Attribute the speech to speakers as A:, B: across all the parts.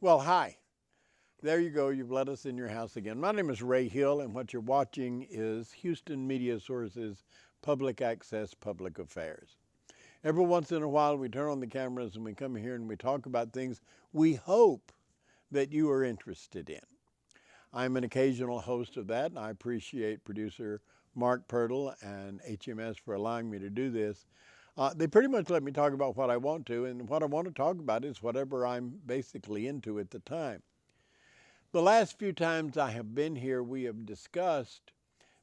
A: Well, hi. There you go. You've let us in your house again. My name is Ray Hill, and what you're watching is Houston Media Sources Public Access Public Affairs. Every once in a while, we turn on the cameras and we come here and we talk about things we hope that you are interested in. I'm an occasional host of that, and I appreciate producer Mark Pirtle and HMS for allowing me to do this. They pretty much let me talk about what I want to, and what I want to talk about is whatever I'm basically into at the time. The last few times I have been here, we have discussed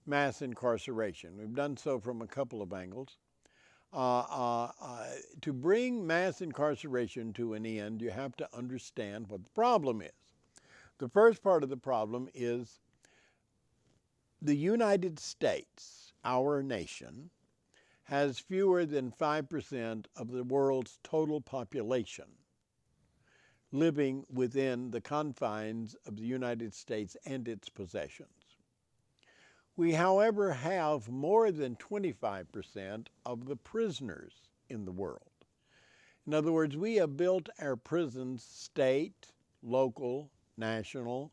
A: mass incarceration. We've done so from a couple of angles. To bring mass incarceration to an end, you have to understand what the problem is. The first part of the problem is the United States, our nation, has fewer than 5% of the world's total population living within the confines of the United States and its possessions. We, however, have more than 25% of the prisoners in the world. In other words, we have built our prisons state, local, national,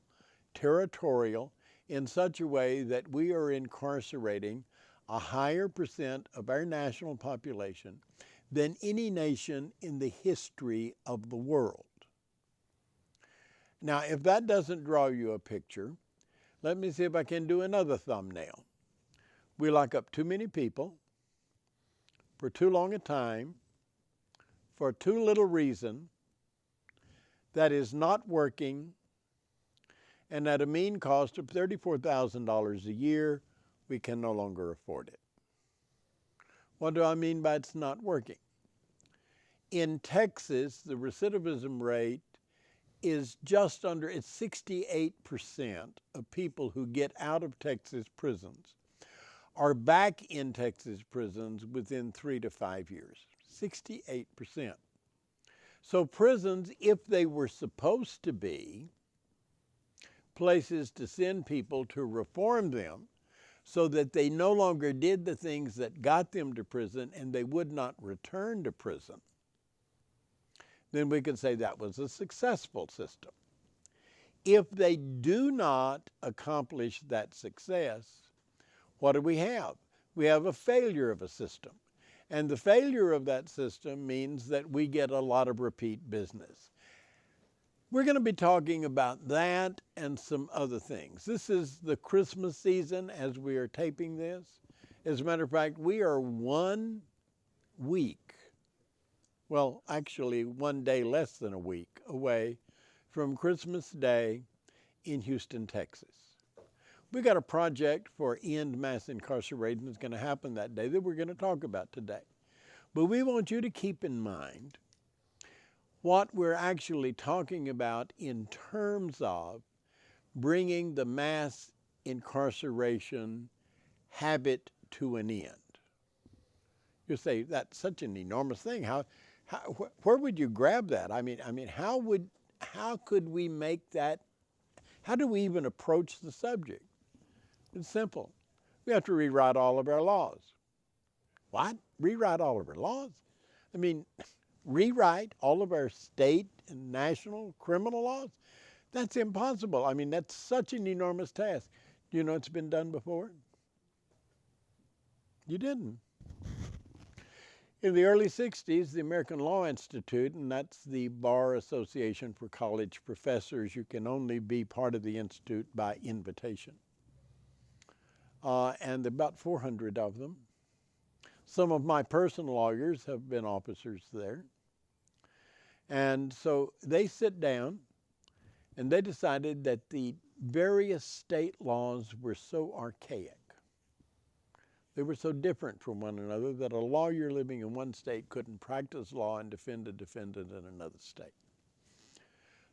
A: territorial, in such a way that we are incarcerating a higher percent of our national population than any nation in the history of the world. Now, if that doesn't draw you a picture, let me see if I can do another thumbnail. We lock up too many people for too long a time, for too little reason, that is not working, and at a mean cost of $34,000 a year, we can no longer afford it. What do I mean by it's not working? In Texas, the recidivism rate is just under, it's 68% of people who get out of Texas prisons are back in Texas prisons within 3 to 5 years. 68%. So prisons, if they were supposed to be places to send people to reform them so that they no longer did the things that got them to prison and they would not return to prison, then we could say that was a successful system. If they do not accomplish that success, what do we have? We have a failure of a system. And the failure of that system means that we get a lot of repeat business. We're going to be talking about that and some other things. This is the Christmas season as we are taping this. As a matter of fact, we are 1 week, well, actually 1 day less than a week away from Christmas Day in Houston, Texas. We got a project for End Mass Incarceration that's going to happen that day that we're going to talk about today. But we want you to keep in mind what we're actually talking about in terms of bringing the mass incarceration habit to an end. You say, that's such an enormous thing. Where would you grab that? I mean, how could we make that, how do we even approach the subject? It's simple. We have to rewrite all of our laws. What? Rewrite all of our laws? I mean, rewrite all of our state and national criminal laws? That's impossible. I mean, that's such an enormous task. Do you know it's been done before? You didn't. In the early 60s, the American Law Institute, and that's the Bar Association for College Professors, you can only be part of the institute by invitation. And there are about 400 of them. Some of my personal lawyers have been officers there. And so they sit down and they decided that the various state laws were so archaic. They were so different from one another that a lawyer living in one state couldn't practice law and defend a defendant in another state.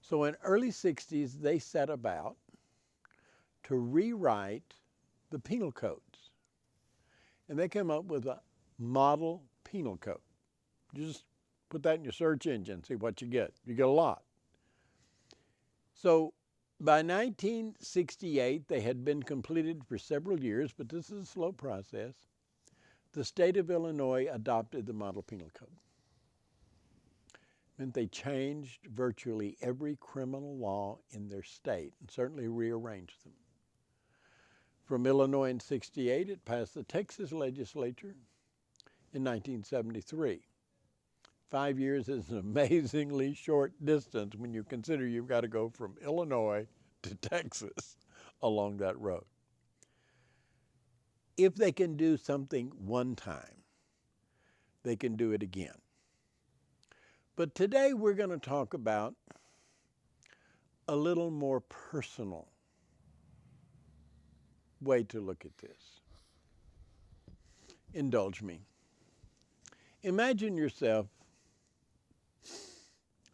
A: So in early 60s, they set about to rewrite the penal codes. And they came up with a model penal code. Just Put that in your search engine, see what you get. You get a lot. So by 1968, they had been completed for several years, but this is a slow process. The state of Illinois adopted the Model Penal Code. It meant they changed virtually every criminal law in their state and certainly rearranged them. From Illinois in 68, it passed the Texas legislature in 1973. 5 years is an amazingly short distance when you consider you've got to go from Illinois to Texas along that road. If they can do something one time, they can do it again. But today we're going to talk about a little more personal way to look at this. Indulge me. Imagine yourself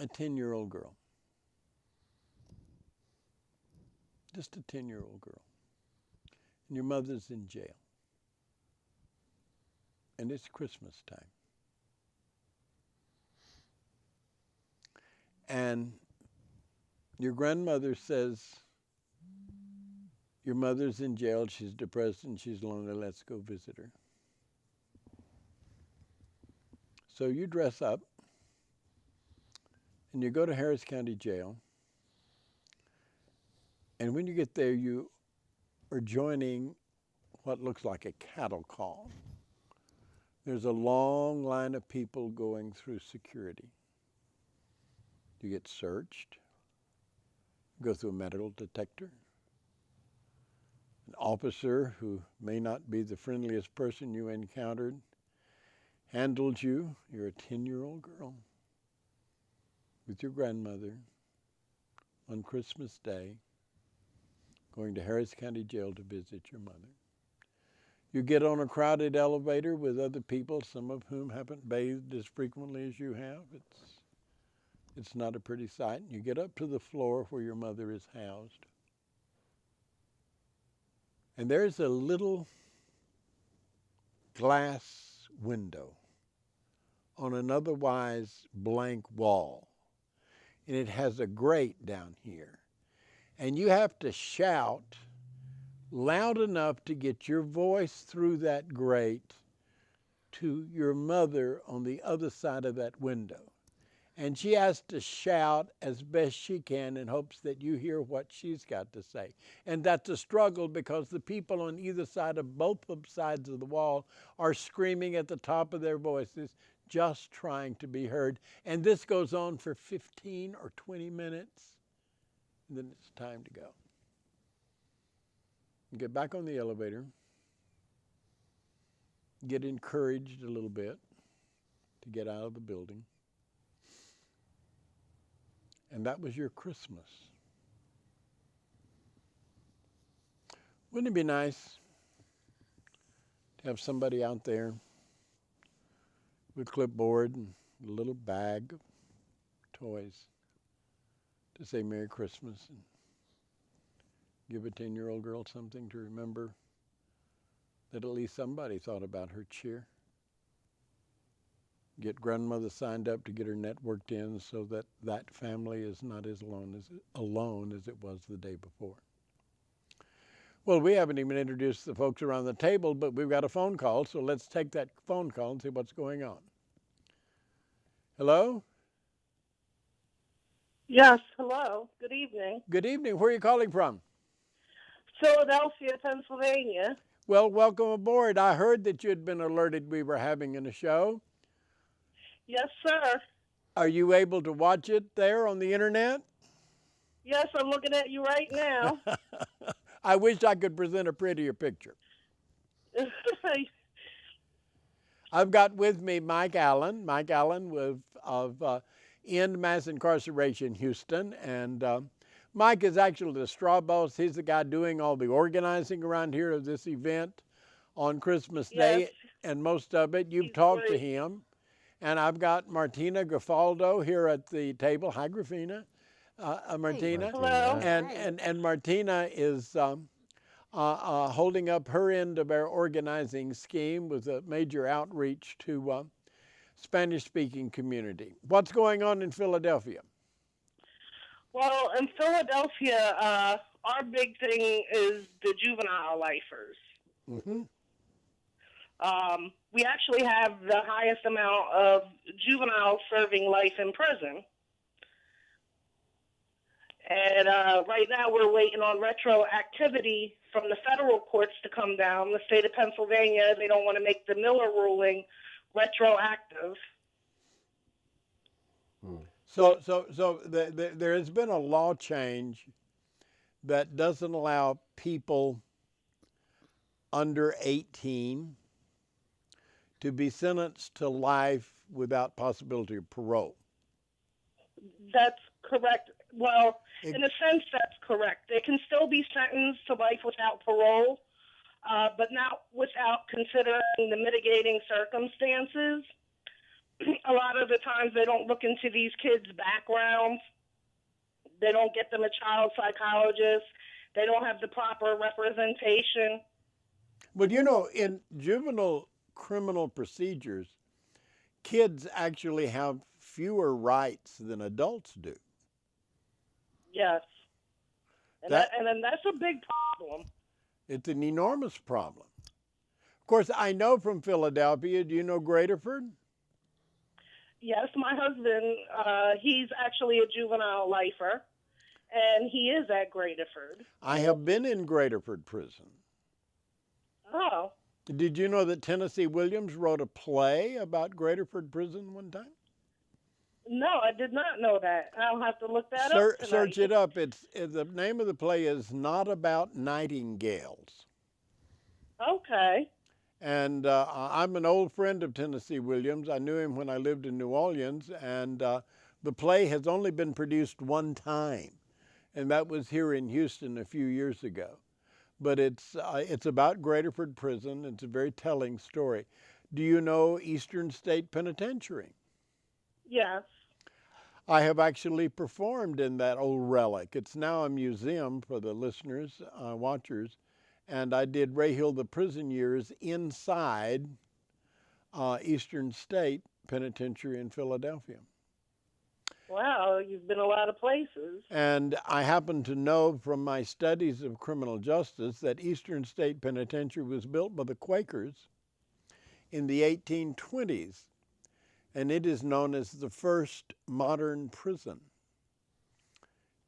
A: a 10-year-old girl. Just a 10-year-old girl. And your mother's in jail. And it's Christmas time. And your grandmother says, your mother's in jail, she's depressed and she's lonely, let's go visit her. So you dress up and you go to Harris County Jail. And when you get there, you are joining what looks like a cattle call. There's a long line of people going through security. You get searched, go through a metal detector. An officer who may not be the friendliest person you encountered handles you. You're a 10-year-old girl with your grandmother on Christmas Day going to Harris County Jail to visit your mother. You get on a crowded elevator with other people, some of whom haven't bathed as frequently as you have. It's not a pretty sight. You get up to the floor where your mother is housed. And there's a little glass window on an otherwise blank wall. And it has a grate down here. And you have to shout loud enough to get your voice through that grate to your mother on the other side of that window. And she has to shout as best she can in hopes that you hear what she's got to say. And that's a struggle because the people on either side of both sides of the wall are screaming at the top of their voices, just trying to be heard. And this goes on for 15 or 20 minutes. And then it's time to go. You get back on the elevator, get encouraged a little bit to get out of the building. And that was your Christmas. Wouldn't it be nice to have somebody out there with a clipboard and a little bag of toys to say Merry Christmas and give a 10-year-old girl something to remember that at least somebody thought about her cheer? Get grandmother signed up to get her networked in so that that family is not as alone as it was the day before. Well, we haven't even introduced the folks around the table, but we've got a phone call, so let's take that phone call and see what's going on. Hello?
B: Yes, hello. Good evening.
A: Good evening. Where are you calling from?
B: Philadelphia, Pennsylvania.
A: Well, welcome aboard. I heard that you had been alerted we were having a show.
B: Yes, sir.
A: Are you able to watch it there on the internet?
B: Yes, I'm looking at you right now.
A: I wish I could present a prettier picture. I've got with me Mike Allen. Mike Allen of End Mass Incarceration Houston. And Mike is actually the straw boss. He's the guy doing all the organizing around here of this event on Christmas Day.
B: Yes.
A: And most of it, you've talked to him. And I've got Martina Gafaldo here at the table. Hi, Grafina. Martina.
B: Hey, hello.
A: And Martina is holding up her end of our organizing scheme with a major outreach to Spanish-speaking community. What's going on in Philadelphia?
B: Well, in Philadelphia, our big thing is the juvenile lifers.
A: Mm-hmm.
B: We actually have the highest amount of juveniles serving life in prison. And right now we're waiting on retroactivity from the federal courts to come down. The state of Pennsylvania, they don't want to make the Miller ruling retroactive.
A: So there has been a law change that doesn't allow people under 18 to be sentenced to life without possibility of parole.
B: That's correct. Well, in a sense, that's correct. They can still be sentenced to life without parole, but not without considering the mitigating circumstances. A lot of the times they don't look into these kids' backgrounds. They don't get them a child psychologist. They don't have the proper representation.
A: But you know, in juvenile criminal procedures, kids actually have fewer rights than adults do.
B: Yes. And then that's a big problem.
A: It's an enormous problem. Of course, I know from Philadelphia, do you know Graterford?
B: Yes, my husband, he's actually a juvenile lifer, and he is at Graterford.
A: I have been in Graterford prison.
B: Oh.
A: Did you know that Tennessee Williams wrote a play about Graterford prison one time?
B: No, I did not know that. I'll have to look that up tonight.
A: Search it up. The name of the play is Not About Nightingales.
B: Okay.
A: And I'm an old friend of Tennessee Williams. I knew him when I lived in New Orleans, and the play has only been produced one time, and that was here in Houston a few years ago. But it's about Graterford Prison. It's a very telling story. Do you know Eastern State Penitentiary?
B: Yes.
A: I have actually performed in that old relic. It's now a museum for the listeners, watchers, and I did Ray Hill the Prison Years inside Eastern State Penitentiary in Philadelphia.
B: Wow, you've been a lot of places.
A: And I happen to know from my studies of criminal justice that Eastern State Penitentiary was built by the Quakers in the 1820s. And it is known as the first modern prison.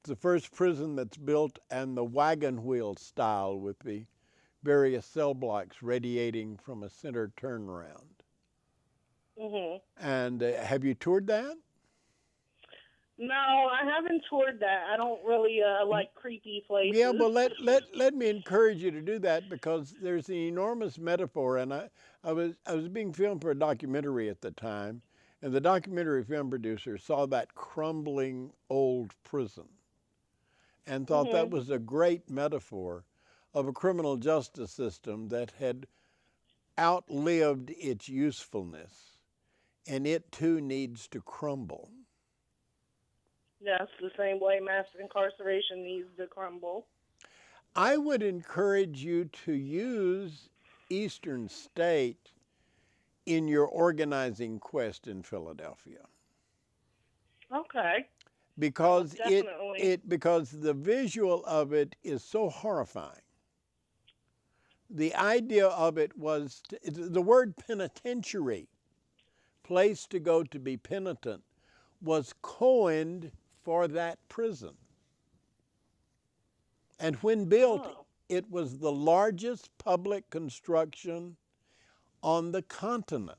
A: It's the first prison that's built in the wagon wheel style with the various cell blocks radiating from a center turnaround.
B: Mm-hmm.
A: And have you toured that?
B: No, I haven't toured that. I don't really like creepy places.
A: Yeah, well, let me encourage you to do that, because there's an enormous metaphor. And I was being filmed for a documentary at the time, and the documentary film producer saw that crumbling old prison and thought that was a great metaphor of a criminal justice system that had outlived its usefulness, and it too needs to crumble.
B: Yes, the same way mass incarceration needs to crumble.
A: I would encourage you to use Eastern State in your organizing quest in Philadelphia.
B: Okay.
A: Because
B: Definitely.
A: the visual of it is so horrifying. The idea of it was the word penitentiary, place to go to be penitent, was coined for that prison. And when built, it was the largest public construction on the continent.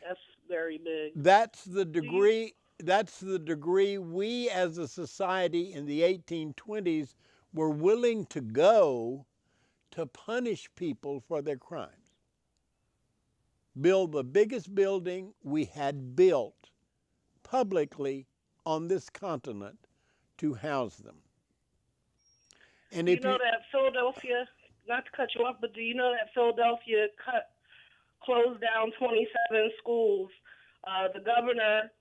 B: That's very big.
A: That's the degree we as a society in the 1820s were willing to go to punish people for their crimes. Build the biggest building we had built publicly on this continent to house them. And
B: do you know that Philadelphia, not to cut you off, but do you know that Philadelphia closed down 27 schools? The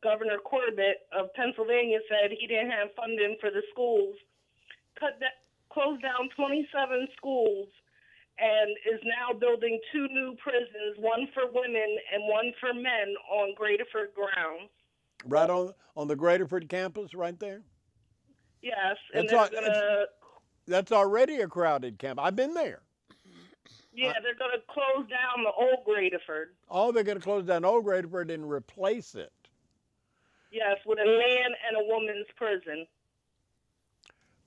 B: Governor Corbett of Pennsylvania, said he didn't have funding for the schools. Closed down 27 schools, and is now building 2 new prisons, one for women and one for men on Graterford grounds.
A: Right on the Graterford campus right there?
B: Yes, and they're going to...
A: That's already a crowded camp. I've been there.
B: Yeah, they're going to close down the old Graterford.
A: Oh, they're going to close down old Graterford and replace it.
B: Yes, with a man and a woman's prison.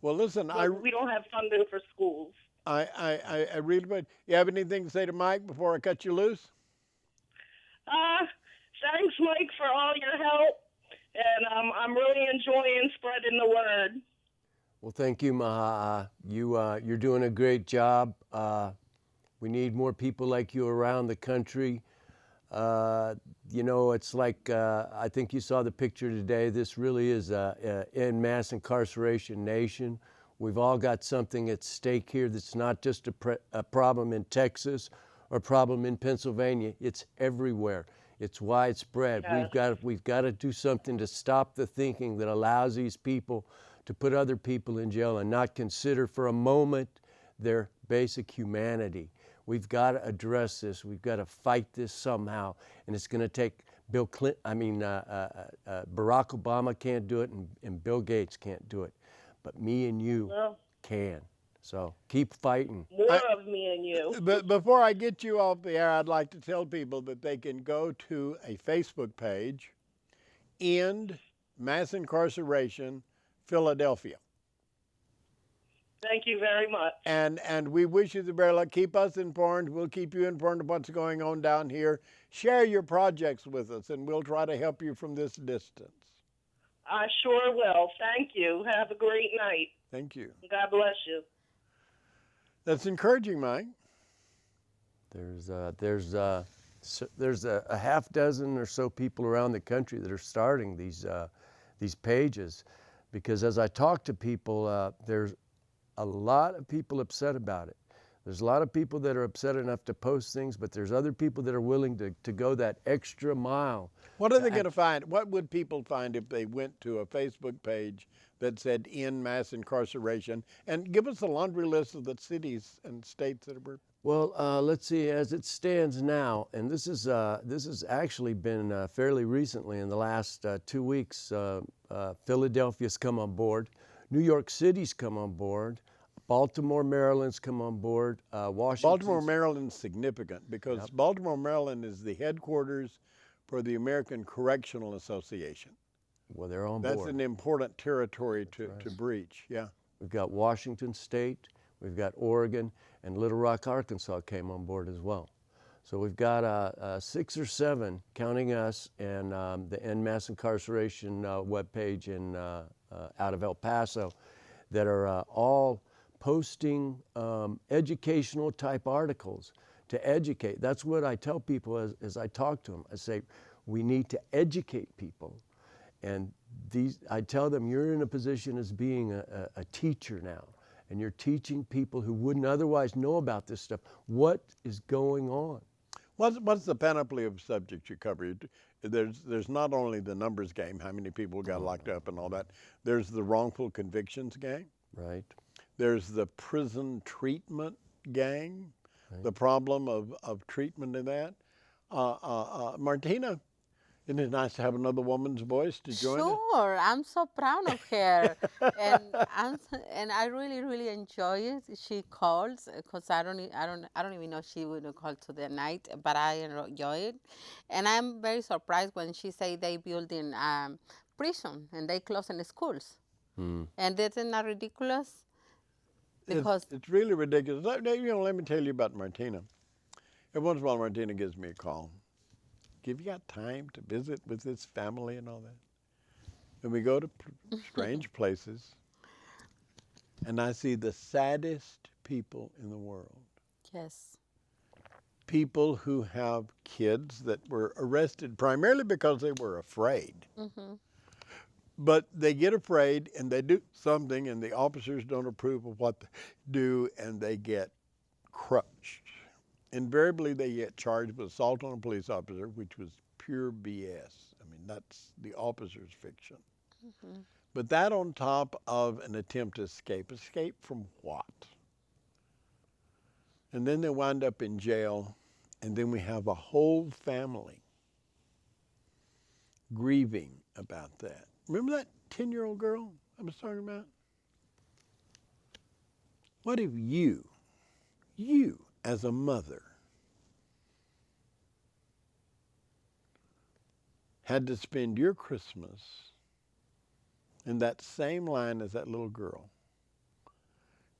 A: Well, listen,
B: we don't have funding for schools.
A: I really, but you have anything to say to Mike before I cut you loose?
B: Thanks, Mike, for all your help, and I'm really enjoying spreading the word.
C: Well, thank you, Maha'a. You're doing a great job. We need more people like you around the country. You know, it's like, I think you saw the picture today. This really is a en masse incarceration nation. We've all got something at stake here that's not just a problem in Texas or a problem in Pennsylvania. It's everywhere. It's widespread.
B: Yes.
C: We've got to do something to stop the thinking that allows these people to put other people in jail and not consider for a moment their basic humanity. We've got to address this. We've got to fight this somehow, and it's going to take Barack Obama can't do it, and Bill Gates can't do it, but me and you can. So keep fighting.
B: More of me and you.
A: But before I get you off the air, I'd like to tell people that they can go to a Facebook page, End Mass Incarceration Philadelphia.
B: Thank you very much.
A: And we wish you the very luck. Keep us informed. We'll keep you informed of what's going on down here. Share your projects with us, and we'll try to help you from this distance.
B: I sure will. Thank you. Have a great night.
A: Thank you.
B: God bless you.
A: That's encouraging, Mike.
C: There's a half dozen or so people around the country that are starting these pages, because as I talk to people, there's a lot of people upset about it. There's a lot of people that are upset enough to post things, but there's other people that are willing to go that extra mile.
A: What are they going to find? What would people find if they went to a Facebook page that said End Mass Incarceration? And give us a laundry list of the cities and states that were.
C: Well, let's see, as it stands now, and this has actually been fairly recently in the last 2 weeks. Philadelphia's come on board. New York City's come on board. Baltimore, Maryland's come on board. Washington.
A: Baltimore, Maryland's significant because Baltimore, Maryland is the headquarters for the American Correctional Association.
C: Well, they're on board.
A: That's an important territory to breach, yeah.
C: We've got Washington State, we've got Oregon, and Little Rock, Arkansas came on board as well. So we've got 6 or 7, counting us, and the End Mass Incarceration webpage out of El Paso that are all posting educational type articles to educate. That's what I tell people as I talk to them. I say, we need to educate people. And I tell them, you're in a position as being a teacher now, and you're teaching people who wouldn't otherwise know about this stuff. What is going on?
A: What's the panoply of subjects you cover? There's not only the numbers game, how many people got locked up and all that. There's the wrongful convictions gang.
C: Right.
A: There's the prison treatment gang, the problem of treatment in that. Martina, isn't it nice to have another woman's voice to join us?
D: Sure, I'm so proud of her, and I really enjoy it. She calls because I don't even know she would call to the night, but I enjoy it, and I'm very surprised when she say they build in prison and they close in the schools, and isn't that ridiculous? Because
A: it's really ridiculous. Let me tell you about Martina. Every once in a while, Martina gives me a call. Have you got time to visit with this family and all that? And we go to strange places, and I see the saddest people in the world.
D: yes,
A: People who have kids that were arrested primarily because they were afraid. But they get afraid and they do something, and the officers don't approve of what they do, and they get crushed. Invariably, they get charged with assault on a police officer, which was pure BS. I mean, that's the officer's fiction. But that on top of an attempt to escape. Escape from what? And then they wind up in jail, and then we have a whole family grieving about that. Remember that 10-year-old girl I was talking about? What if you as a mother, had to spend your Christmas in that same line as that little girl,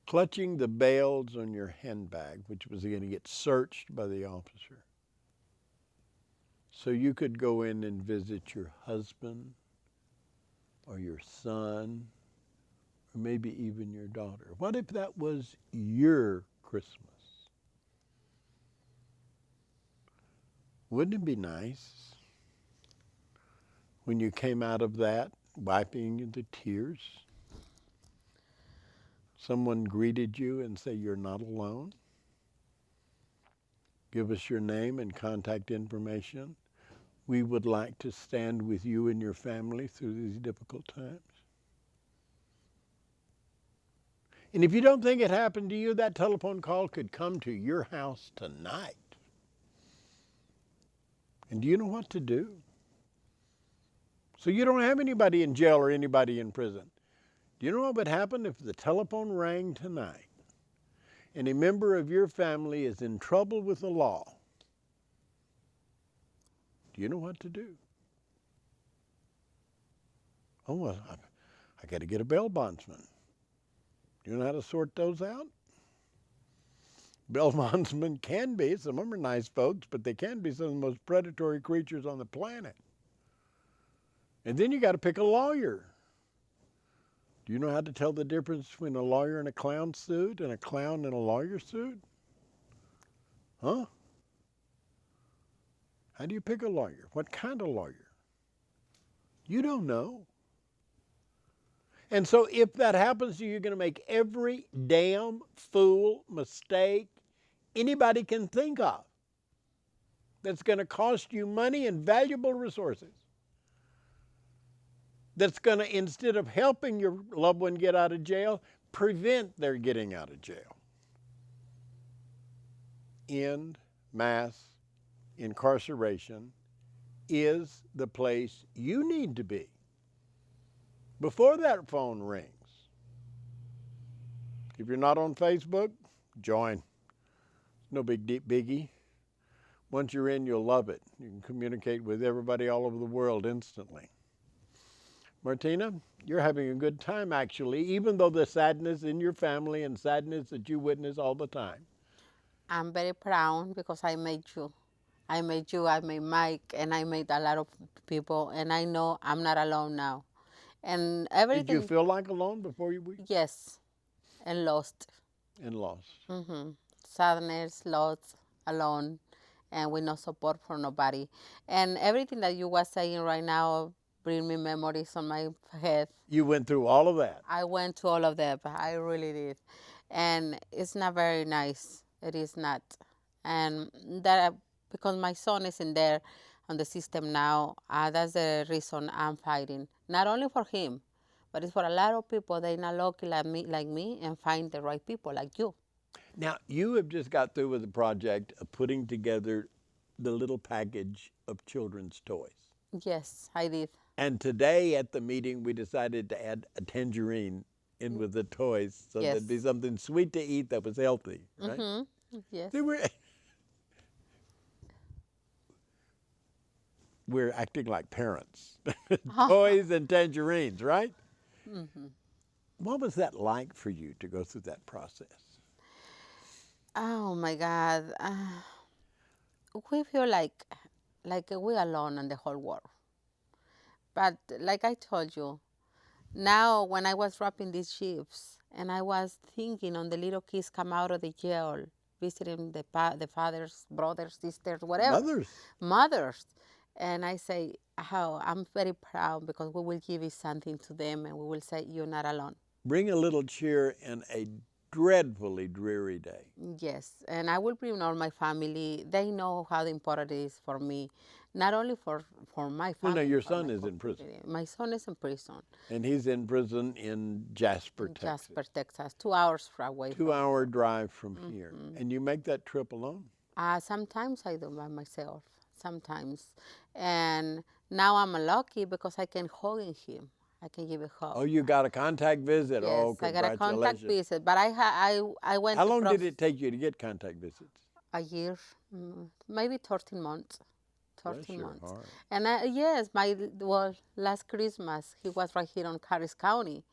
A: clutching the bells on your handbag, which was going to get searched by the officer, so you could go in and visit your husband or your son or maybe even your daughter? What if that was your Christmas? Wouldn't it be nice when you came out of that, wiping the tears, someone greeted you and said, "You're not alone. Give us your name and contact information. We would like to stand with you and your family through these difficult times." And if you don't think it happened to you, that telephone call could come to your house tonight. And do you know what to do? So you don't have anybody in jail or anybody in prison. Do you know what would happen if the telephone rang tonight and a member of your family is in trouble with the law? Do you know what to do? Oh, well, I got to get a bail bondsman. Do you know how to sort those out? Bail bondsmen can be, some of them are nice folks, but they can be some of the most predatory creatures on the planet. And then you got to pick a lawyer. Do you know how to tell the difference between a lawyer in a clown suit and a clown in a lawyer suit? Huh? How do you pick a lawyer? What kind of lawyer? You don't know. And so if that happens to you, you're going to make every damn fool mistake anybody can think of that's going to cost you money and valuable resources. That's going to, instead of helping your loved one get out of jail, prevent their getting out of jail. End mass incarceration is the place you need to be before that phone rings. If you're not on Facebook, join. No big biggie. Once you're in, you'll love it. You can communicate with everybody all over the world instantly. Martina, you're having a good time, actually, even though the sadness in your family and sadness that you witness all the time.
D: I'm very proud because I made you. I made you, I made Mike, and I made a lot of people, and I know I'm not alone now. And everything.
A: Did you feel like alone before you?
D: Yes, and lost.
A: And lost.
D: Sadness, lost, alone, and with no support from nobody. And everything that you were saying right now bring me memories on my head.
A: You went through all of that.
D: I went to all of that, I really did. And it's not very nice. It is not. And that because my son is in there on the system now, that's the reason I'm fighting. Not only for him, but it's for a lot of people. They're not lucky like me and find the right people like you.
A: Now, you have just got through with the project of putting together the little package of children's toys.
D: Yes, I did.
A: And today at the meeting, we decided to add a tangerine in with the toys so there'd be something sweet to eat that was healthy, right?
D: Yes.
A: We're acting like parents. Toys and tangerines, right? What was that like for you to go through that process?
D: Oh my God. We feel like we're alone in the whole world. But like I told you, now when I was wrapping these ships and I was thinking on the little kids come out of the jail, visiting the fathers, brothers, sisters, whatever. Mothers. And I say, I'm very proud because we will give you something to them and we will say, you're not alone.
A: Bring a little cheer and a dreadfully dreary day.
D: Yes, and I will bring all my family. They know how important it is for me, not only for my
A: Well,
D: family.
A: now, your
D: for
A: son
D: my
A: is in prison.
D: community. My son is in prison
A: And he's in prison in Jasper,
D: in
A: Texas.
D: Jasper, Texas, 2 hours away.
A: 2-hour drive from here. And you make that trip alone?
D: Sometimes I do by myself, sometimes. And now I'm lucky because I can hug him. I can give a hug.
A: Oh, you got a contact visit?
D: Yes,
A: Oh,
D: I got a contact
A: congratulations.
D: visit, but I went.
A: How long did it take you to get contact visits?
D: A year, maybe 13 months.
A: Bless
D: 13
A: your
D: months.
A: heart.
D: And yes, last Christmas he was right here on Harris County,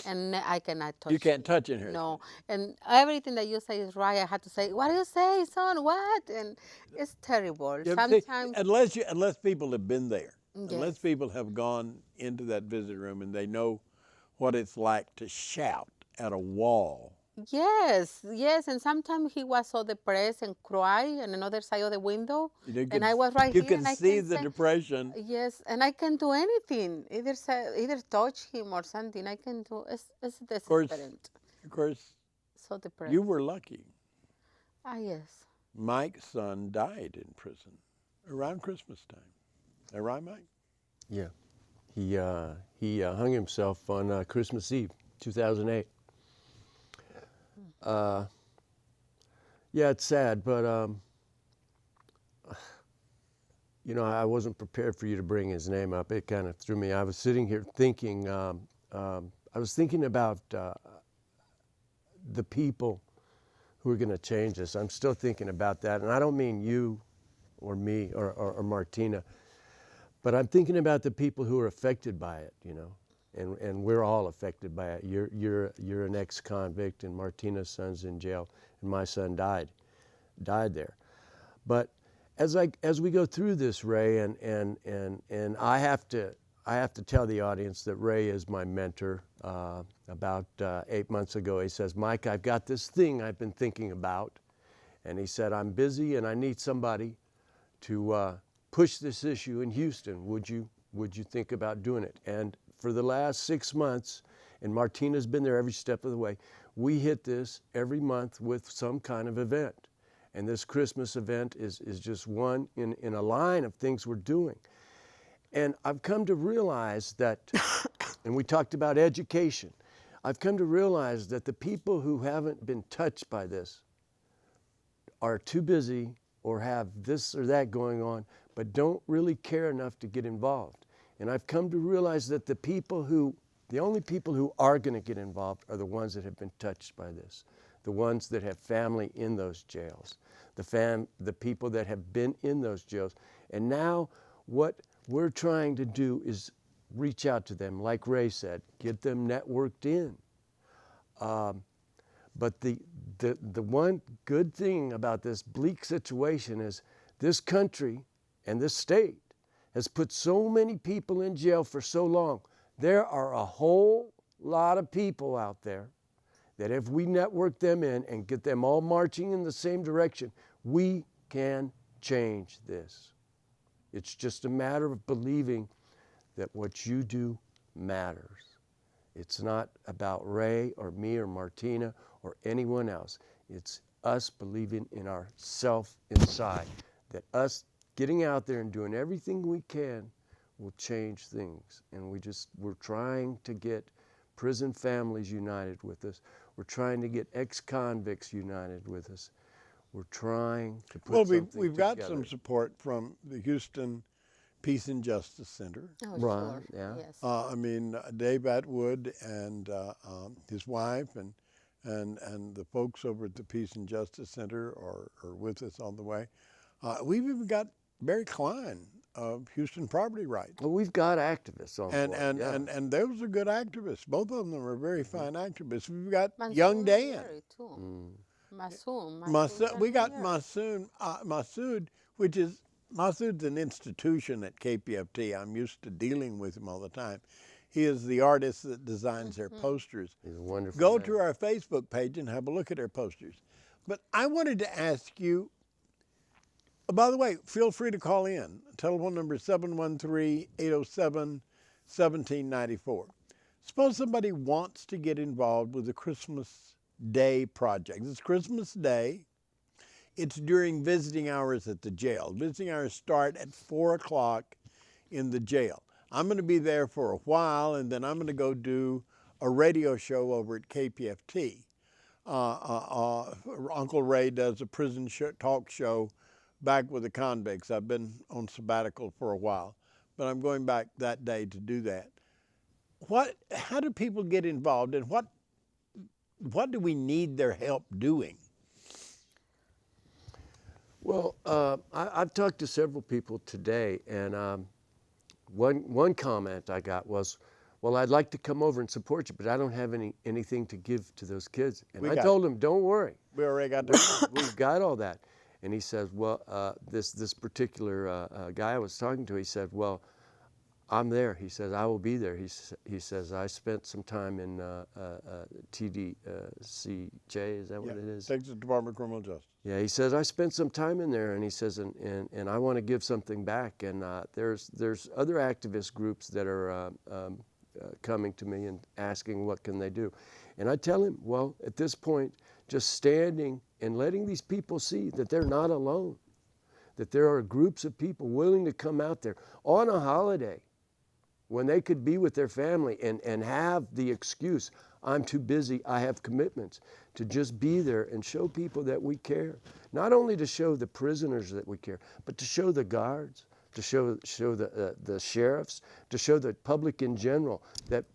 D: and I cannot touch.
A: You can't
D: him.
A: touch in here.
D: No, and everything that you say is right. I had to say, "What do you say, son? What?" And it's terrible.
A: Yeah, see,
D: Sometimes,
A: unless people have been there, unless
D: yes,
A: people have gone into that visit room and they know what it's like to shout at a wall.
D: yes, and sometimes he was so depressed and cry on another side of the window, and I was right
A: you
D: here,
A: can
D: and I
A: see
D: can
A: the
D: say,
A: depression.
D: yes, and I can do anything. Either touch him or something. I can do. It's desperate.
A: Of course,
D: So depressed.
A: you were lucky.
D: Yes.
A: Mike's son died in prison around Christmas time. Is that right, Mike?
C: Yeah. He hung himself on Christmas Eve, 2008. Yeah, it's sad, but you know, I wasn't prepared for you to bring his name up. It kind of threw me. I was sitting here thinking. I was thinking about the people who are going to change us. I'm still thinking about that, and I don't mean you, or me, or Martina, but I'm thinking about the people who are affected by it. You know. And we're all affected by it. You're an ex-convict, and Martina's son's in jail, and my son died there. But as we go through this, Ray, and I have to tell the audience that Ray is my mentor. About 8 months ago, he says, "Mike, I've got this thing I've been thinking about," and he said, "I'm busy and I need somebody to push this issue in Houston. Would you think about doing it?" And for the last 6 months, and Martina's been there every step of the way, we hit this every month with some kind of event. And this Christmas event is just one in a line of things we're doing. And I've come to realize that, and we talked about education, I've come to realize that the people who haven't been touched by this are too busy or have this or that going on, but don't really care enough to get involved. And I've come to realize that the only people who are going to get involved are the ones that have been touched by this, the ones that have family in those jails, the people that have been in those jails. And now what we're trying to do is reach out to them, like Ray said, get them networked in. But the one good thing about this bleak situation is this country and this state has put so many people in jail for so long. There are a whole lot of people out there that if we network them in and get them all marching in the same direction, we can change this. It's just a matter of believing that what you do matters. It's not about Ray or me or Martina or anyone else. It's us believing in ourself inside, that us getting out there and doing everything we can will change things. And we're trying to get prison families united with us. We're trying to get ex-convicts united with us. We're trying to put something together.
A: We've got some support from the Houston Peace and Justice Center.
D: Oh,
C: Right,
D: sure.
C: yeah.
D: Yes.
A: Dave Atwood and his wife and the folks over at the Peace and Justice Center are with us on the way. We've even got Barry Klein of Houston Property Rights.
C: Well, we've got activists on board.
A: And those are good activists. Both of them are very fine activists. We've got
D: Mansoon
A: young
D: is
A: Dan.
D: there too. Masood.
A: We got Masood, which is Masood's an institution at KPFT. I'm used to dealing with him all the time. He is the artist that designs their posters.
C: He's a wonderful
A: Go
C: man.
A: to our Facebook page and have a look at our posters. But I wanted to ask you, by the way, feel free to call in. Telephone number 713-807-1794. Suppose somebody wants to get involved with the Christmas Day project. It's Christmas Day. It's during visiting hours at the jail. Visiting hours start at 4 o'clock in the jail. I'm going to be there for a while, and then I'm going to go do a radio show over at KPFT. Uncle Ray does a prison talk show back with the convicts. I've been on sabbatical for a while, but I'm going back that day to do that. How do people get involved, and what do we need their help doing?
C: Well, I've talked to several people today, and one comment I got was, well, I'd like to come over and support you, but I don't have anything to give to those kids. And I told him, don't worry.
A: We already got that.
C: We've got all that. And he says, well, this particular guy I was talking to, he said, well, I'm there. He says, I will be there. He says, I spent some time in TDCJ, is that what it is?
A: Texas Department of Criminal Justice.
C: Yeah, he says, I spent some time in there, and he says, and I want to give something back. And there's other activist groups that are coming to me and asking what can they do. And I tell him, well, at this point, just standing and letting these people see that they're not alone, that there are groups of people willing to come out there on a holiday when they could be with their family and have the excuse, I'm too busy, I have commitments, to just be there and show people that we care. Not only to show the prisoners that we care, but to show the guards, to show the sheriffs, to show the public in general that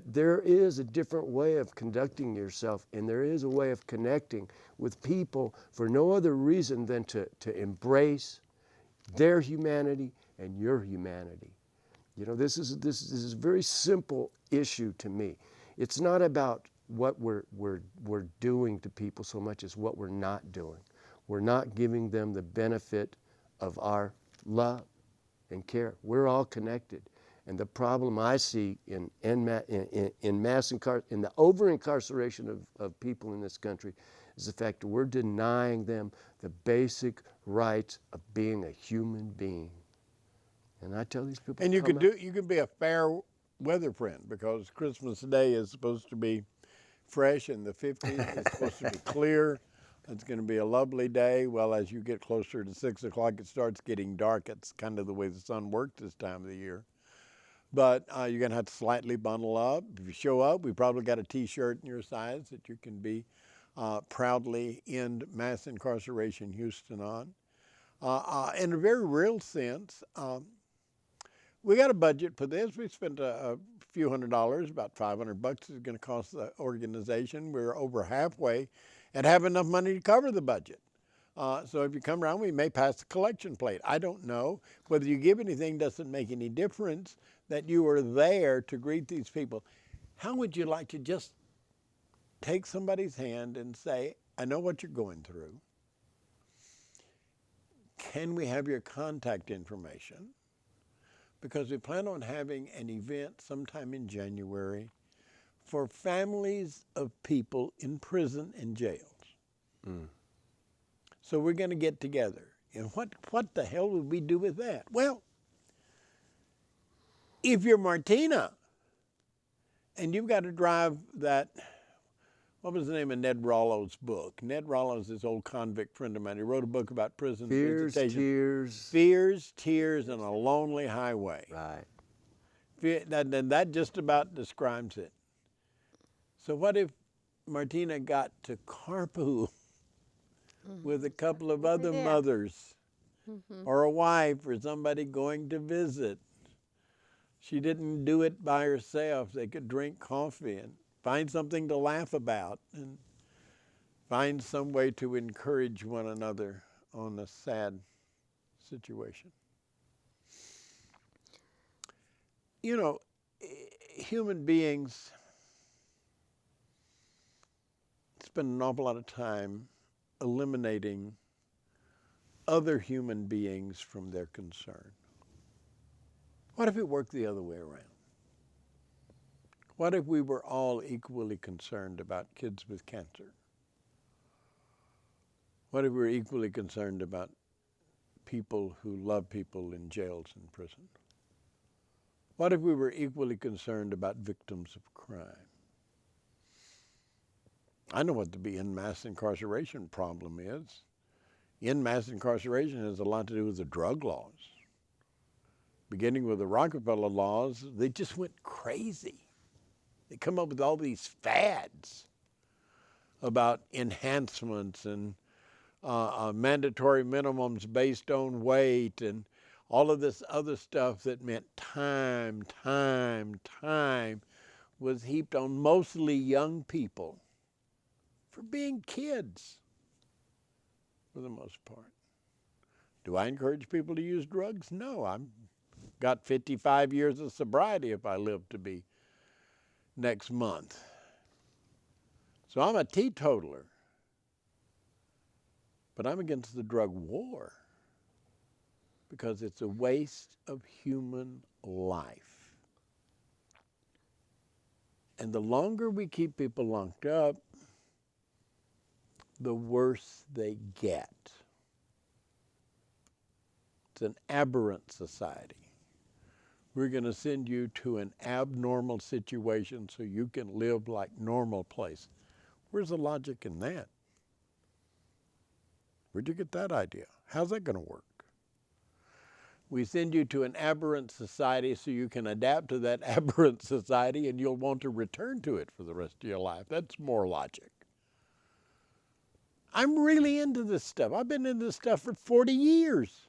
C: there is a different way of conducting yourself, and there is a way of connecting with people for no other reason than to embrace their humanity and your humanity. You know, this is a very simple issue to me. It's not about what we're doing to people so much as what we're not doing. We're not giving them the benefit of our love and care. We're all connected. And the problem I see in the over-incarceration of people in this country is the fact that we're denying them the basic rights of being a human being. And I tell these people,
A: and you could be a fair weather friend, because Christmas Day is supposed to be fresh in the 50s. It's supposed to be clear. It's going to be a lovely day. Well, as you get closer to 6 o'clock, it starts getting dark. It's kind of the way the sun works this time of the year. But you're going to have to slightly bundle up. If you show up, we probably got a T-shirt in your size that you can be proudly End Mass Incarceration Houston on. In a very real sense, we got a budget for this. We spent a few $100s, about $500 is going to cost the organization. We're over halfway and have enough money to cover the budget. So if you come around, we may pass the collection plate. I don't know. Whether you give anything doesn't make any difference, that you are there to greet these people. How would you like to just take somebody's hand and say, I know what you're going through. Can we have your contact information? Because we plan on having an event sometime in January for families of people in prison and jails. Mm. So we're going to get together. And what the hell would we do with that? Well, if you're Martina and you've got to drive that, what was the name of Ned Rollo's book? Ned Rollo's this old convict friend of mine. He wrote a book about prison visitation. Fears, Tears, and a Lonely Highway.
C: Right.
A: That just about describes it. So what if Martina got to carpool with a couple of other mothers or a wife or somebody going to visit? She didn't do it by herself. They could drink coffee and find something to laugh about and find some way to encourage one another on a sad situation. You know, human beings spend an awful lot of time eliminating other human beings from their concern. What if it worked the other way around? What if we were all equally concerned about kids with cancer? What if we were equally concerned about people who love people in jails and prison? What if we were equally concerned about victims of crime? I know what the in-mass incarceration problem is. In-mass incarceration has a lot to do with the drug laws. Beginning with the Rockefeller laws, they just went crazy. They come up with all these fads about enhancements and mandatory minimums based on weight and all of this other stuff that meant time was heaped on mostly young people for being kids for the most part. Do I encourage people to use drugs? No, I've got 55 years of sobriety if I live to be next month. So I'm a teetotaler, but I'm against the drug war because it's a waste of human life. And the longer we keep people locked up, the worse they get. It's an aberrant society. We're going to send you to an abnormal situation so you can live like normal place. Where's the logic in that? Where'd you get that idea? How's that going to work? We send you to an aberrant society so you can adapt to that aberrant society and you'll want to return to it for the rest of your life. That's more logic. I'm really into this stuff. I've been into this stuff for 40 years.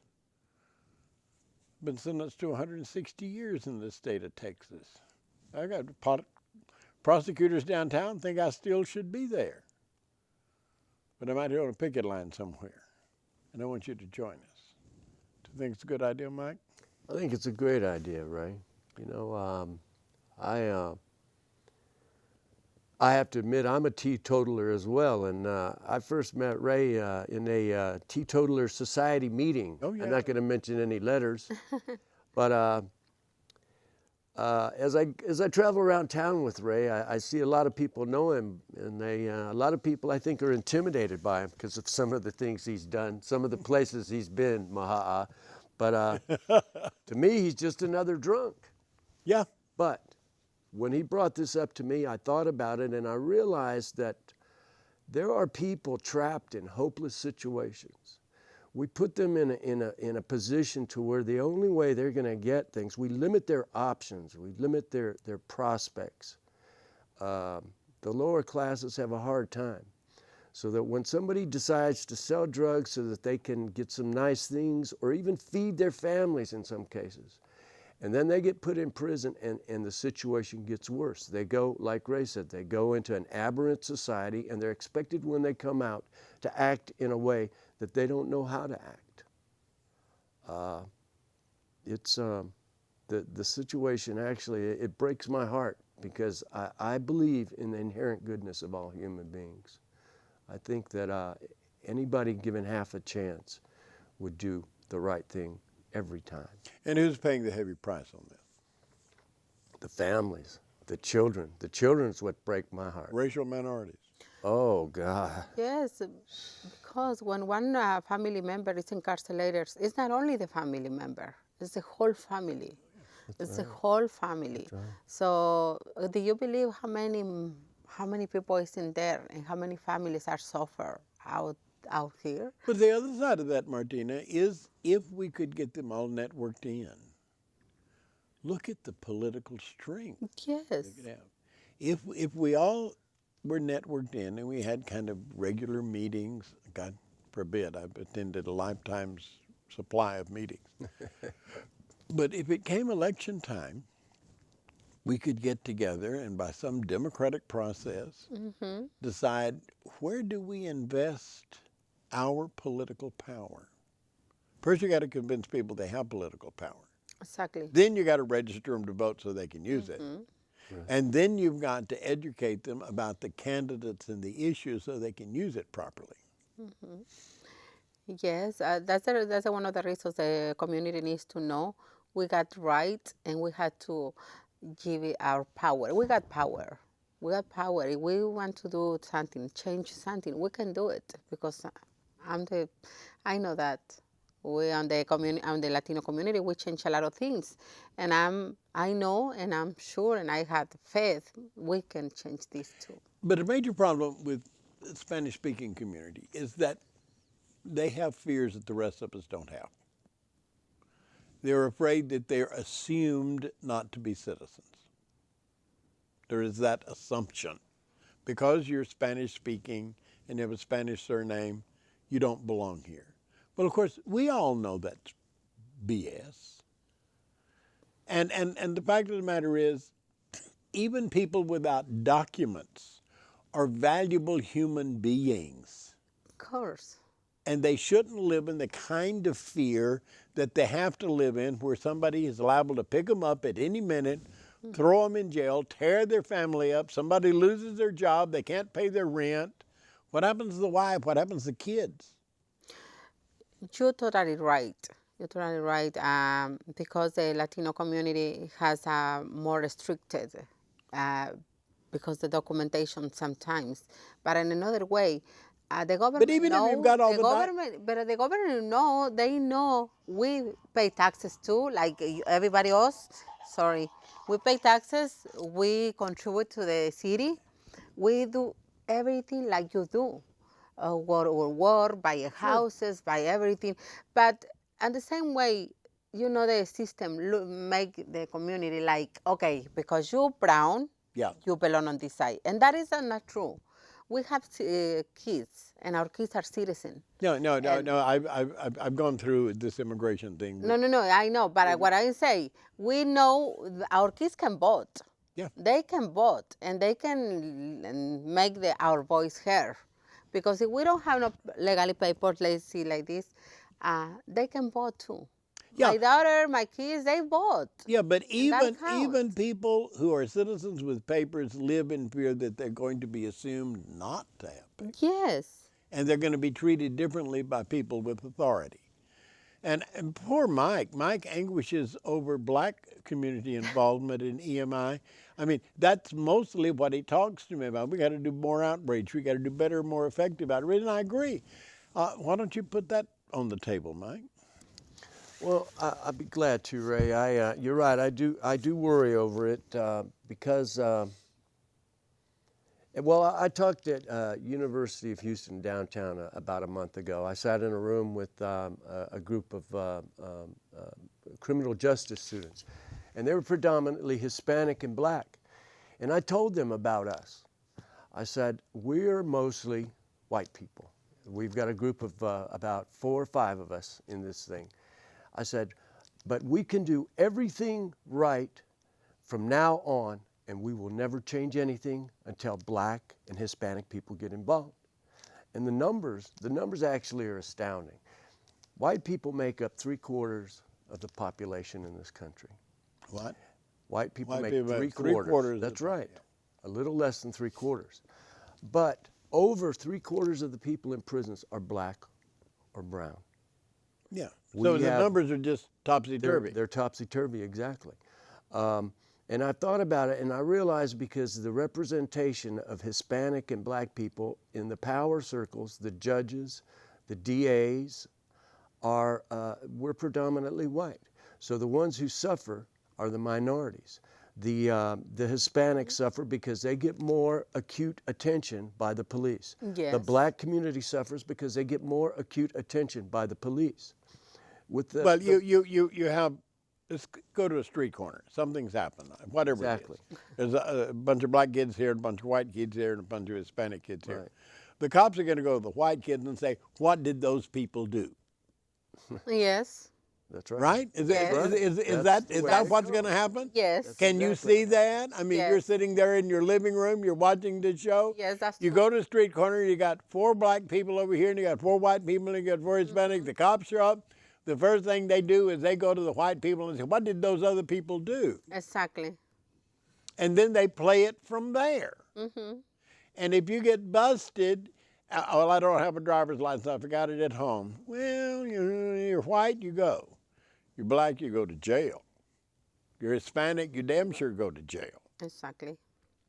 A: Been sentenced to 160 years in the state of Texas. I got prosecutors downtown think I still should be there. But I'm out here on a picket line somewhere, and I want you to join us. Do you think it's a good idea, Mike?
C: I think it's a great idea, Ray. You know, I have to admit I'm a teetotaler as well, and I first met Ray in a teetotaler society meeting.
A: Oh, yeah.
C: I'm not going to mention any letters, but as I travel around town with Ray, I see a lot of people know him, and a lot of people I think are intimidated by him because of some of the things he's done, some of the places he's been, Maha'a. But to me, he's just another drunk.
A: Yeah.
C: But when he brought this up to me, I thought about it, and I realized that there are people trapped in hopeless situations. We put them in a position to where the only way they're going to get things, we limit their options, we limit their prospects. The lower classes have a hard time. So that when somebody decides to sell drugs so that they can get some nice things or even feed their families in some cases, and then they get put in prison and the situation gets worse. They go, like Ray said, they go into an aberrant society and they're expected when they come out to act in a way that they don't know how to act. The situation actually, it breaks my heart because I believe in the inherent goodness of all human beings. I think that anybody given half a chance would do the right thing every time.
A: And who's paying the heavy price on this?
C: The families, the children. The children is what break my heart.
A: Racial minorities.
C: Oh, God.
D: Yes, because when one family member is incarcerated, it's not only the family member, it's the whole family. It's the whole family.
C: Right.
D: So do you believe how many people is in there and how many families are suffer out here?
A: But the other side of that, Martina, is if we could get them all networked in. Look at the political strength.
D: Yes.
A: They could have. If we all were networked in and we had kind of regular meetings, God forbid, I've attended a lifetime's supply of meetings. But if it came election time, we could get together and by some democratic process decide where do we invest our political power. First you got to convince people they have political power.
D: Exactly.
A: Then you got to register them to vote so they can use it.
C: Right.
A: And then you've got to educate them about the candidates and the issues so they can use it properly.
D: Yes, that's one of the reasons the community needs to know. We got right, and we had to give it our power. We got power. We got power. If we want to do something, change something, we can do it because I know that We on the Latino community, we change a lot of things, and I know, and I'm sure, and I have faith we can change this too.
A: But a major problem with the Spanish-speaking community is that they have fears that the rest of us don't have. They're afraid that they're assumed not to be citizens. There is that assumption. Because you're Spanish-speaking and you have a Spanish surname, you don't belong here. Well, of course, we all know that's BS. And the fact of the matter is, even people without documents are valuable human beings.
D: Of course.
A: And they shouldn't live in the kind of fear that they have to live in, where somebody is liable to pick them up at any minute, throw them in jail, tear their family up, somebody loses their job, they can't pay their rent. What happens to the wife? What happens to the kids?
D: You're totally right. You're totally right. Because the Latino community has more restricted because the documentation sometimes. But in another way, the government.
A: But even if you've got all
D: but the government know, they know we pay taxes too, like everybody else. Sorry, we pay taxes. We contribute to the city. We do everything like you do. Work, buy houses, buy everything. But in the same way, you know, the system make the community like, okay, because you're brown, you belong on this side. And that is not true. We have kids, and our kids are citizens.
A: No. I've gone through this immigration thing.
D: No, I know. But what I say, we know our kids can vote.
A: Yeah.
D: They can vote, and they can make our voice heard. Because if we don't have no legally papers, let's see like this, they can vote too. Yeah. My daughter, my kids, they vote.
A: Yeah, but even people who are citizens with papers live in fear that they're going to be assumed not to have papers.
D: Yes.
A: And they're going to be treated differently by people with authority. And poor Mike anguishes over black community involvement in EMI. I mean, that's mostly what he talks to me about. We got to do more outreach. We got to do better, more effective outreach. And I agree. Why don't you put that on the table, Mike?
C: Well, I'd be glad to, Ray. You're right. I do worry over it because. Well, I talked at University of Houston downtown about a month ago. I sat in a room with a group of criminal justice students, and they were predominantly Hispanic and black. And I told them about us. I said, we're mostly white people. We've got a group of about 4 or 5 of us in this thing. I said, but we can do everything right from now on, and we will never change anything until black and Hispanic people get involved. And the numbers actually are astounding. White people make up 3/4 of the population in this country.
A: What?
C: White people make
A: three quarters.
C: That's right. A little less than 3/4. But over 3/4 of the people in prisons are black or brown.
A: Yeah. So the numbers are just topsy-turvy.
C: They're topsy-turvy, exactly. And I thought about it, and I realized because the representation of Hispanic and black people in the power circles, the judges, the DAs, we're predominantly white. So the ones who suffer are the minorities. The Hispanics suffer because they get more acute attention by the police.
D: Yes.
C: The black community suffers because they get more acute attention by the police.
A: Well, you have. Let's go to a street corner. Something's happened, whatever it is. There's a bunch of black kids here, a bunch of white kids here, and a bunch of Hispanic kids here. Right. The cops are going to go to the white kids and say, what did those people do?
D: Yes.
C: That's right.
A: Right? Is that what's going to happen?
D: Yes.
A: Can you see that? I mean, you're sitting there in your living room, you're watching the show.
D: Yes, that's
A: You
D: true.
A: go to the street corner, you got 4 black people over here, and you got 4 white people, and you got 4 Hispanic. The cops are up. The first thing they do is they go to the white people and say, what did those other people do?
D: Exactly.
A: And then they play it from there.
D: Mm-hmm.
A: And if you get busted, well, I don't have a driver's license, I forgot it at home. Well, you're white, you go. You're black, you go to jail. You're Hispanic, you damn sure go to jail.
D: Exactly.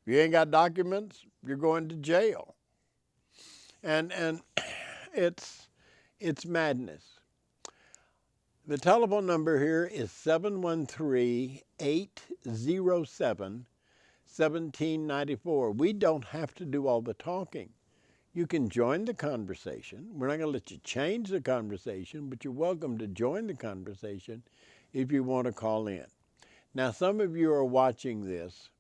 A: If you ain't got documents, you're going to jail. And it's madness. The telephone number here is 713-807-1794. We don't have to do all the talking. You can join the conversation. We're not going to let you change the conversation, but you're welcome to join the conversation if you want to call in. Now, some of you are watching this,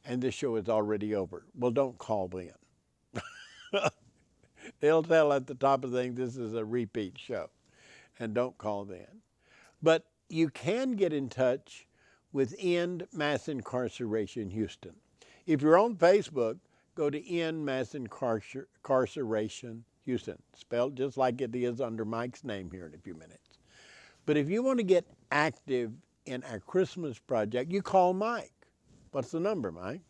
A: and this show is already over. Well, don't call in. They'll tell at the top of the thing this is a repeat show, and don't call in. But you can get in touch with End Mass Incarceration Houston. If you're on Facebook, go to End Mass Incarceration Houston, spelled just like it is under Mike's name here in a few minutes. But if you want to get active in our Christmas project, you call Mike. What's the number, Mike?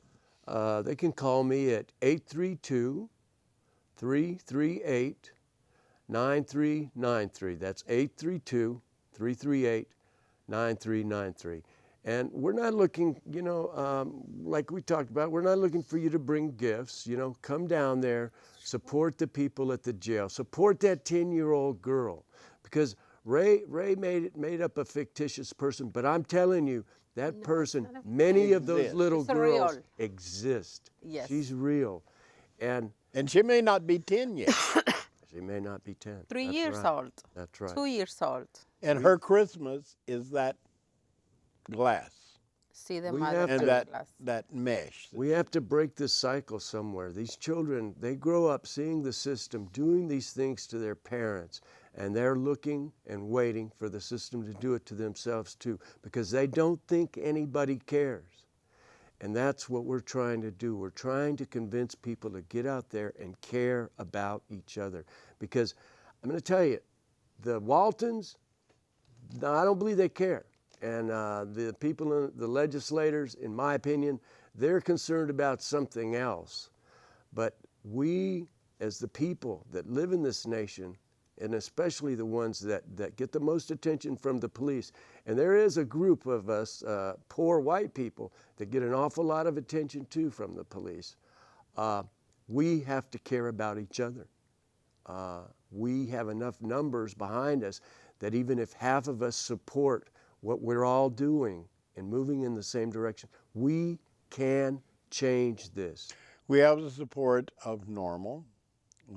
C: They can call me at 832-338-9393. That's 832-338-9393. And we're not looking, like we talked about, we're not looking for you to bring gifts. Come down there, support the people at the jail, support that 10-year-old girl. Because Ray made up a fictitious person, but I'm telling you, that person, many of those little girls exist.
D: Yes.
C: She's real. And
A: she may not be 10 yet.
C: She may not be 10.
D: 3
C: That's
D: years
C: right.
D: old.
C: That's right.
D: 2 years old.
A: And her Christmas is that glass.
D: See the
C: We
D: mother
C: have
A: And
D: through
A: that,
D: glass.
A: that mesh.
C: We have to break this cycle somewhere. These children, they grow up seeing the system doing these things to their parents, and they're looking and waiting for the system to do it to themselves too, because they don't think anybody cares. And that's what we're trying to do. We're trying to convince people to get out there and care about each other. Because I'm going to tell you, the Waltons, no, I don't believe they care. And the people, the legislators, in my opinion, they're concerned about something else. But we, as the people that live in this nation, and especially the ones that get the most attention from the police, and there is a group of us, poor white people, that get an awful lot of attention too from the police. We have to care about each other. We have enough numbers behind us that even if half of us support what we're all doing and moving in the same direction, we can change this.
A: We have the support of NORML,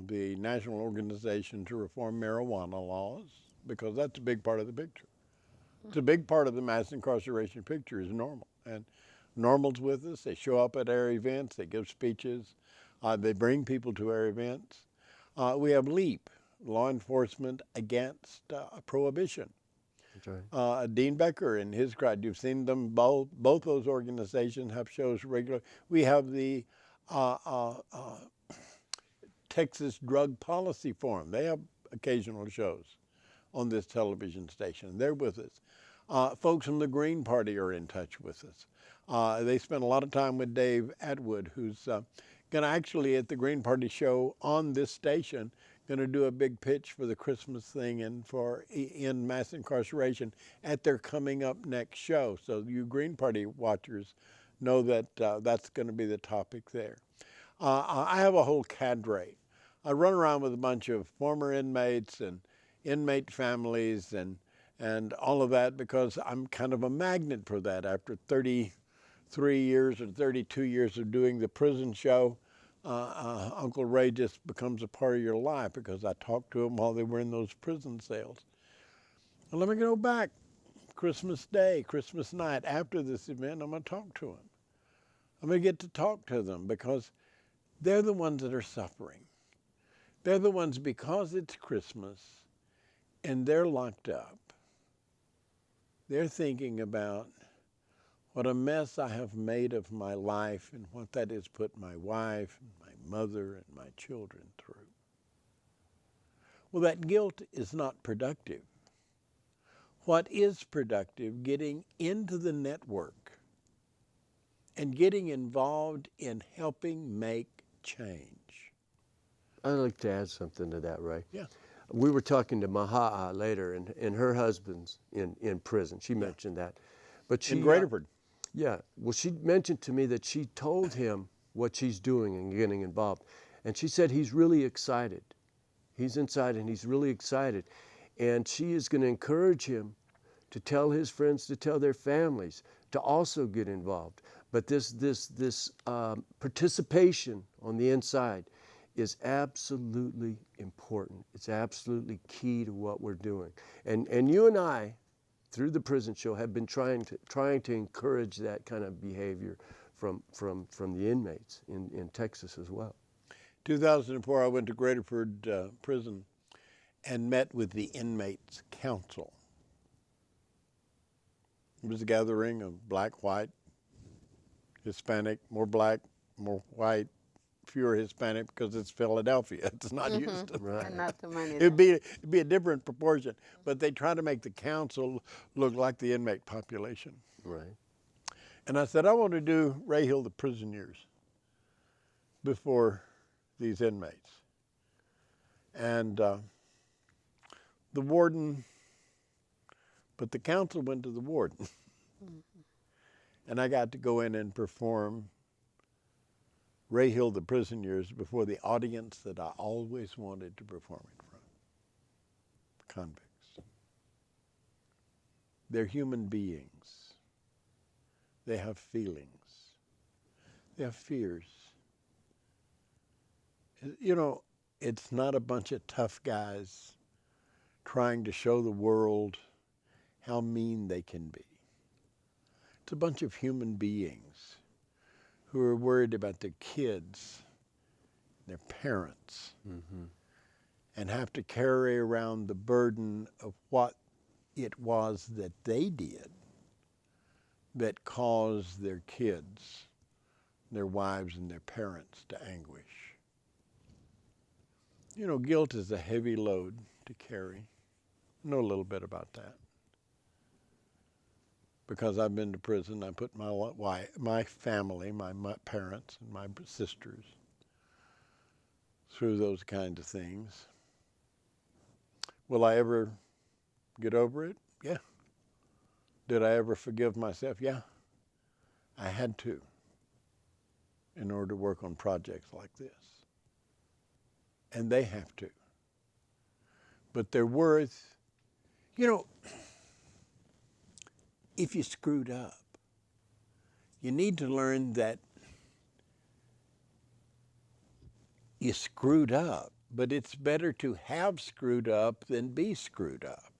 A: the National Organization to Reform Marijuana Laws, because that's a big part of the picture. It's a big part of the mass incarceration picture is NORML. And NORML's with us. They show up at our events. They give speeches. They bring people to our events. We have LEAP, Law Enforcement Against Prohibition.
C: That's right.
A: Dean Becker and his crowd, you've seen them both. Both those organizations have shows regularly. We have the Texas Drug Policy Forum. They have occasional shows on this television station. They're with us. Folks from the Green Party are in touch with us. They spend a lot of time with Dave Atwood, who's going to actually, at the Green Party show on this station, going to do a big pitch for the Christmas thing and for End Mass Incarceration at their coming up next show. So you Green Party watchers know that that's going to be the topic there. I have a whole cadre. I run around with a bunch of former inmates and inmate families and all of that because I'm kind of a magnet for that. After 33 years or 32 years of doing the prison show, Uncle Ray just becomes a part of your life because I talked to them while they were in those prison cells. And let me go back. Christmas Day, Christmas night, after this event, I'm going to talk to them. I'm going to get to talk to them because they're the ones that are suffering. They're the ones, because it's Christmas and they're locked up, they're thinking about what a mess I have made of my life and what that has put my wife and my mother and my children through. Well, that guilt is not productive. What is productive? Getting into the network and getting involved in helping make change.
C: I'd like to add something to that, Ray.
A: Yeah.
C: We were talking to Maha'a later, and her husband's in prison. She mentioned that. But she,
A: In Graterford.
C: Yeah. Well, she mentioned to me that she told him what she's doing and getting involved. And she said he's really excited. He's inside and he's really excited. And she is going to encourage him to tell his friends, to tell their families, to also get involved. But this participation on the inside is absolutely important. It's absolutely key to what we're doing. And you and I, through the prison show, have been trying to encourage that kind of behavior from the inmates in Texas as well.
A: 2004, I went to Graterford Prison and met with the inmates' council. It was a gathering of black, white, Hispanic, more black, more white, fewer Hispanic, because it's Philadelphia. It's not Houston.
C: Right.
D: Not too many.
A: It'd be a different proportion, but they try to make the council look like the inmate population.
C: Right.
A: And I said, I want to do Ray Hill, the prison years, before these inmates. And the warden, but the council went to the warden. And I got to go in and perform Ray Hill, the prison years, before the audience that I always wanted to perform in front. Convicts. They're human beings. They have feelings. They have fears. You know, it's not a bunch of tough guys trying to show the world how mean they can be. It's a bunch of human beings who are worried about their kids, their parents, and have to carry around the burden of what it was that they did that caused their kids, their wives, and their parents to anguish. You know, guilt is a heavy load to carry. I know a little bit about that. Because I've been to prison, I put my family, my parents and my sisters through those kinds of things. Will I ever get over it? Yeah. Did I ever forgive myself? Yeah. I had to in order to work on projects like this. And they have to. But they're worth, you know, if you screwed up, you need to learn that you screwed up, but it's better to have screwed up than be screwed up.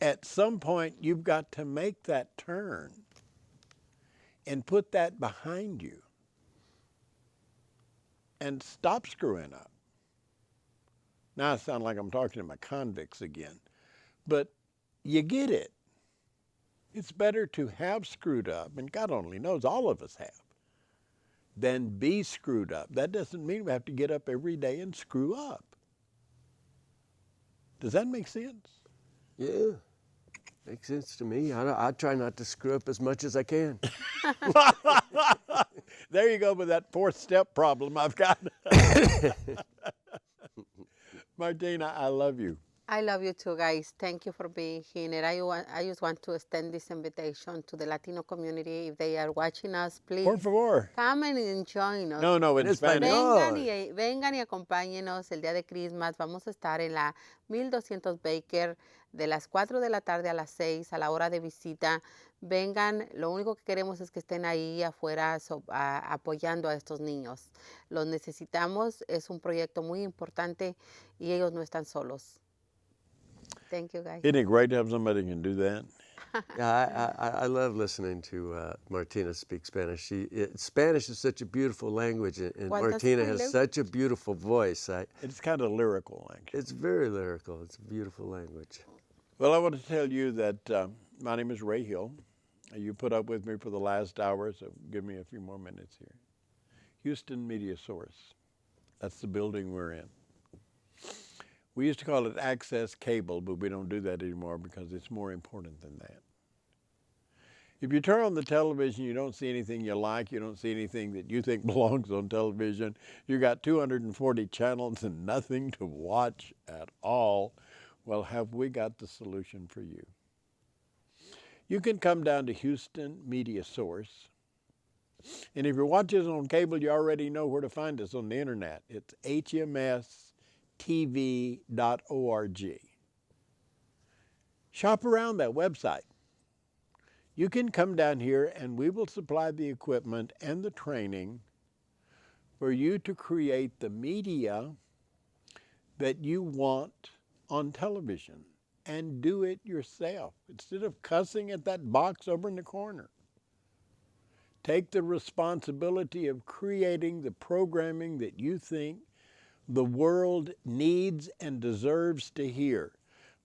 A: At some point, you've got to make that turn and put that behind you and stop screwing up. Now I sound like I'm talking to my convicts again, but you get it. It's better to have screwed up, and God only knows all of us have, than be screwed up. That doesn't mean we have to get up every day and screw up. Does that make sense?
C: Yeah. Makes sense to me. I try not to screw up as much as I can.
A: There you go with that fourth step problem I've got. Martina, I love you.
D: I love you too, guys. Thank you for being here. I just want to extend this invitation to the Latino community. If they are watching us, please
A: Por favor.
D: come and join us.
A: No, in Spanish.
D: Vengan y acompáñenos el día de Christmas. Vamos a estar en la 1200 Baker de las 4 de la tarde a las 6 a la hora de visita. Vengan, lo único que queremos es que estén ahí afuera apoyando a estos niños. Los necesitamos, es un proyecto muy importante y ellos no están solos. Thank you, guys.
A: Isn't it great to have somebody who can do that?
C: I love listening to Martina speak Spanish. Spanish is such a beautiful language, and Martina has such a beautiful voice.
A: It's kind of lyrical language.
C: It's very lyrical. It's a beautiful language.
A: Well, I want to tell you that my name is Ray Hill. You put up with me for the last hour, so give me a few more minutes here. Houston Media Source. That's the building we're in. We used to call it access cable, but we don't do that anymore because it's more important than that. If you turn on the television, you don't see anything you like, you don't see anything that you think belongs on television. You got 240 channels and nothing to watch at all. Well, have we got the solution for you? You can come down to Houston Media Source. And if you're watching us on cable, you already know where to find us on the internet. It's HMS Shop around that website. You can come down here and we will supply the equipment and the training for you to create the media that you want on television, and do it yourself instead of cussing at that box over in the corner. Take the responsibility of creating the programming that you think the world needs and deserves to hear.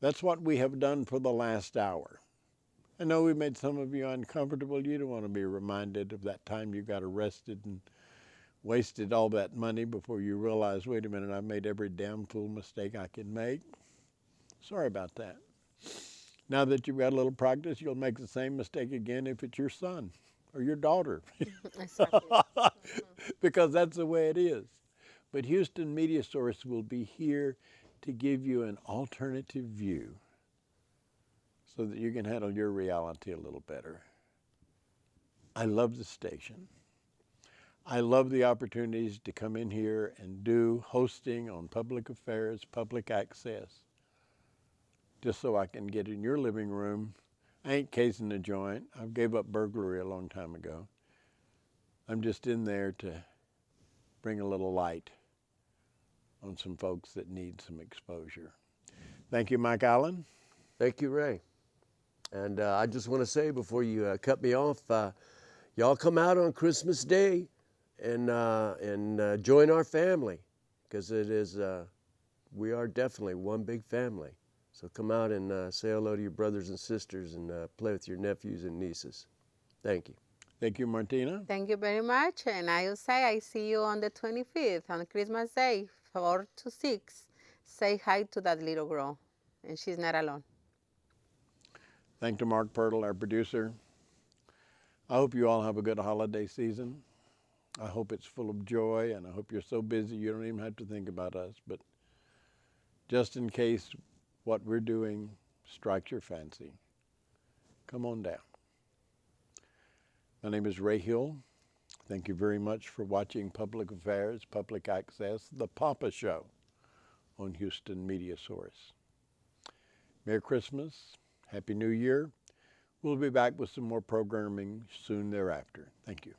A: That's what we have done for the last hour. I know we made some of you uncomfortable. You don't want to be reminded of that time you got arrested and wasted all that money before you realize, wait a minute, I made every damn fool mistake I can make. Sorry about that. Now that you've got a little practice, you'll make the same mistake again if it's your son or your daughter.
D: Exactly.
A: Because that's the way it is. But Houston Media Source will be here to give you an alternative view so that you can handle your reality a little better. I love the station. I love the opportunities to come in here and do hosting on public affairs, public access, just so I can get in your living room. I ain't casing the joint. I gave up burglary a long time ago. I'm just in there to bring a little light on some folks that need some exposure. Thank you, Mike Allen.
C: Thank you, Ray. And I just want to say before you cut me off, y'all come out on Christmas Day and join our family, because it is we are definitely one big family. So come out and say hello to your brothers and sisters and play with your nephews and nieces. Thank you.
A: Thank you, Martina.
D: Thank you very much. And I will say I see you on the 25th on Christmas Day, 4 to 6. Say hi to that little girl, and she's not alone.
A: Thank you, Mark Pirtle, our producer. I hope you all have a good holiday season. I hope it's full of joy, and I hope you're so busy you don't even have to think about us. But just in case what we're doing strikes your fancy, come on down. My name is Ray Hill. Thank you very much for watching Public Affairs, Public Access, The PAPA Show on Houston Media Source. Merry Christmas, Happy New Year. We'll be back with some more programming soon thereafter. Thank you.